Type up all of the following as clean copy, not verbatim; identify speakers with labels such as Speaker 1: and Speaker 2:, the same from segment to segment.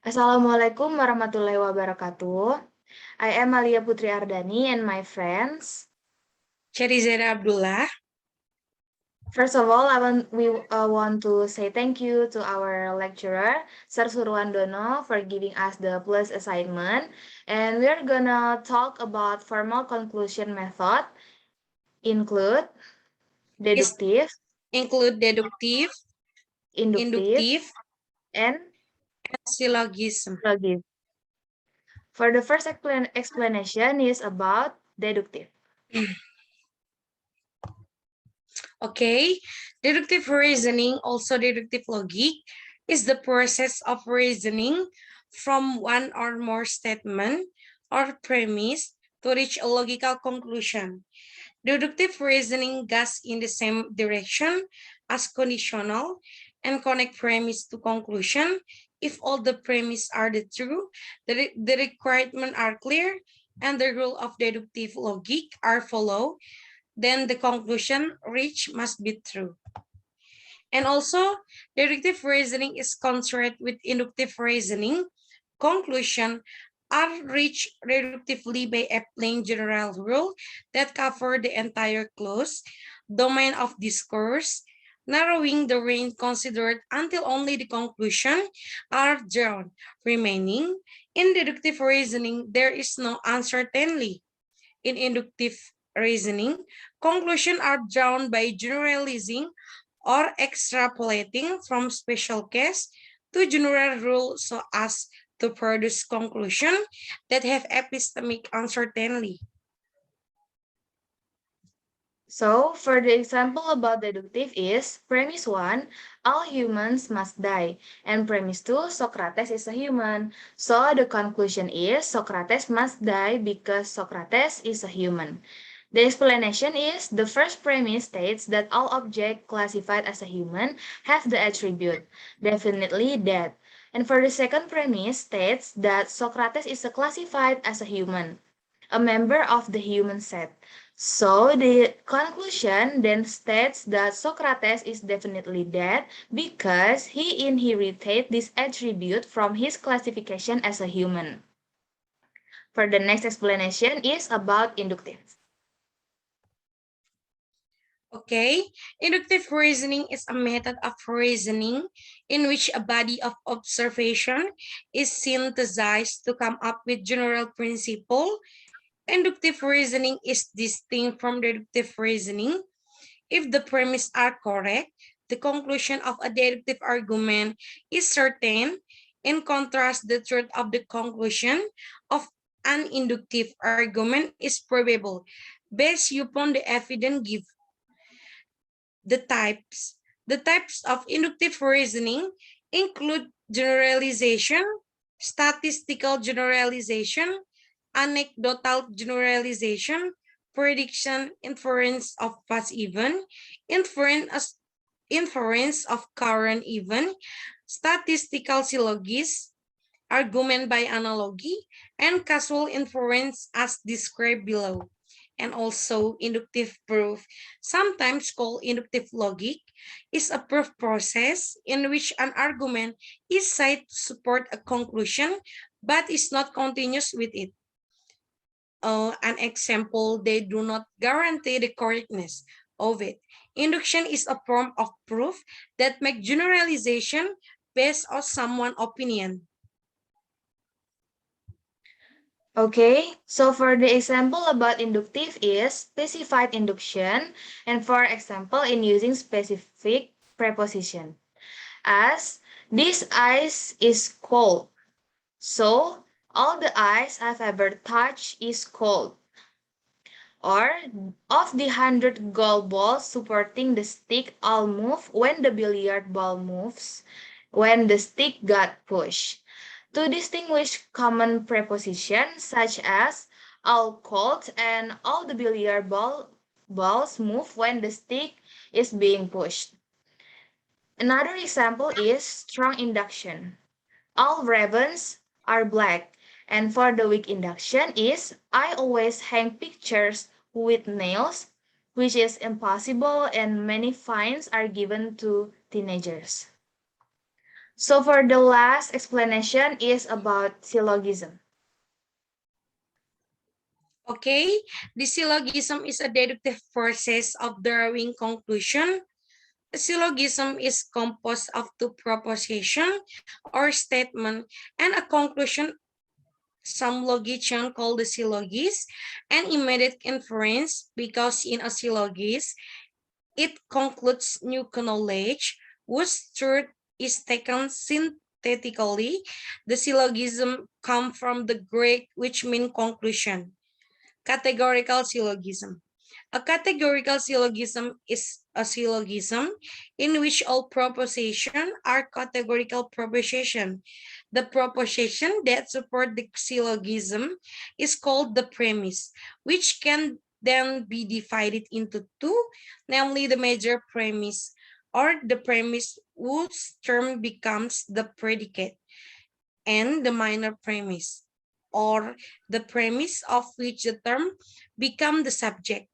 Speaker 1: Assalamualaikum warahmatullahi wabarakatuh. I am Aliyah Putri Ardani and my friends.
Speaker 2: Cherie Zaeda Abdullah.
Speaker 1: First of all, we want to say thank you to our lecturer, Sir Surwandono, for giving us the plus assignment. And we are gonna talk about formal conclusion method, include deductive,
Speaker 2: Include deductive,
Speaker 1: inductive,
Speaker 2: inductive,
Speaker 1: and
Speaker 2: and syllogism.
Speaker 1: syllogism. For the first explanation is about deductive.
Speaker 2: Okay, deductive reasoning, also deductive logic, is the process of reasoning from one or more statement or premise to reach a logical conclusion. Deductive reasoning goes in the same direction as conditional and connect premise to conclusion. If all the premises are the true, the requirements are clear, and the rule of deductive logic are followed, then the conclusion reached must be true. And also, deductive reasoning is contrasted with inductive reasoning. Conclusion are reached reductively by applying general rule that cover the entire clause, domain of discourse, narrowing the range considered until only the conclusion are drawn. Remaining, in deductive reasoning, there is no uncertainty. In inductive reasoning, conclusions are drawn by generalizing or extrapolating from special case to general rule so as to produce conclusions that have epistemic uncertainty.
Speaker 1: So, for the example about deductive is, premise 1, all humans must die. And premise 2, Socrates is a human. So, the conclusion is, Socrates must die because Socrates is a human. The explanation is, the first premise states that all objects classified as a human have the attribute, definitely dead. And for the second premise states that Socrates is classified as a human, a member of the human set. So the conclusion then states that Socrates is definitely dead because he inherited this attribute from his classification as a human. For the next explanation is about inductive.
Speaker 2: Okay, inductive reasoning is a method of reasoning in which a body of observation is synthesized to come up with general principle. Inductive reasoning is distinct from deductive reasoning. If the premises are correct, the conclusion of a deductive argument is certain. In contrast, the truth of the conclusion of an inductive argument is probable, based upon the evidence given. The types of inductive reasoning include generalization, statistical generalization, anecdotal generalization, prediction, inference of past event, inference of current event, statistical syllogism, argument by analogy, and causal inference as described below. And also inductive proof, sometimes called inductive logic, is a proof process in which an argument is cited to support a conclusion but is not continuous with it. An example, they do not guarantee the correctness of it. Induction is a form of proof that makes generalization based on someone's opinion.
Speaker 1: Okay, so for the example about inductive is specified induction, and for example in using specific preposition. As this ice is cold. So all the ice I've ever touched is cold. Or of the 100 golf balls supporting the stick all move when the billiard ball moves, when the stick got pushed. To distinguish common prepositions such as all cold and all the balls move when the stick is being pushed. Another example is strong induction. All ravens are black. And for the weak induction is I always hang pictures with nails, which is impossible and many fines are given to teenagers. So for the last explanation is about syllogism.
Speaker 2: Okay, the syllogism is a deductive process of drawing conclusion. A syllogism is composed of two proposition or statement and a conclusion. Some logicians call the syllogist an immediate inference because in a syllogist, it concludes new knowledge whose truth is taken synthetically. The syllogism come from the Greek, which means conclusion. Categorical syllogism. A categorical syllogism is a syllogism in which all propositions are categorical proposition. The proposition that support the syllogism is called the premise, which can then be divided into two, namely the major premise or the premise whose term becomes the predicate, and the minor premise, or the premise of which the term become the subject.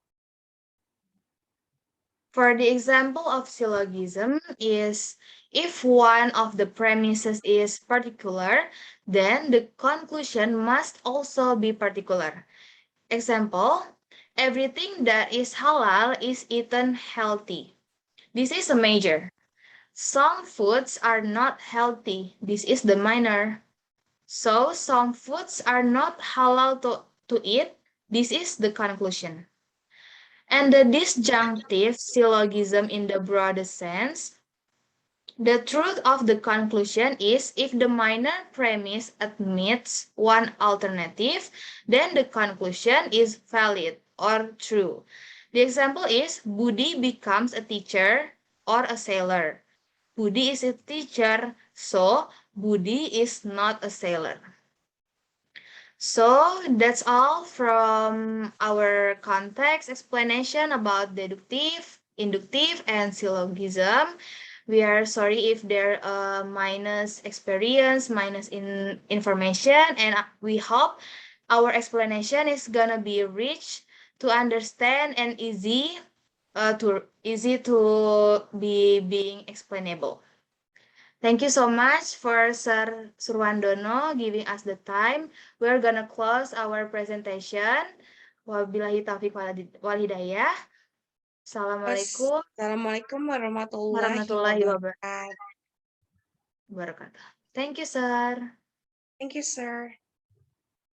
Speaker 1: For the example of syllogism is if one of the premises is particular, then the conclusion must also be particular. Example, everything that is halal is eaten healthy. This is a major. Some foods are not healthy. This is the minor. So some foods are not halal to eat. This is the conclusion. And the disjunctive syllogism in the broader sense, the truth of the conclusion is if the minor premise admits one alternative, then the conclusion is valid or true. The example is Budi becomes a teacher or a sailor. Budi is a teacher, so Budi is not a sailor. So that's all from our context explanation about deductive, inductive, and syllogism. We are sorry if there are minus experience, minus information, and we hope our explanation is gonna be rich to understand and easy to be being explainable. Thank you so much for Sir Surwandono giving us the time. We're gonna close our presentation. Wabillahi taufiq wal hidayah. Assalamualaikum
Speaker 2: Assalamualaikum warahmatullahi
Speaker 1: warahmatullahi
Speaker 2: wabarakatuh.
Speaker 1: wabarakatuh. Thank you, sir.
Speaker 2: Thank you, sir.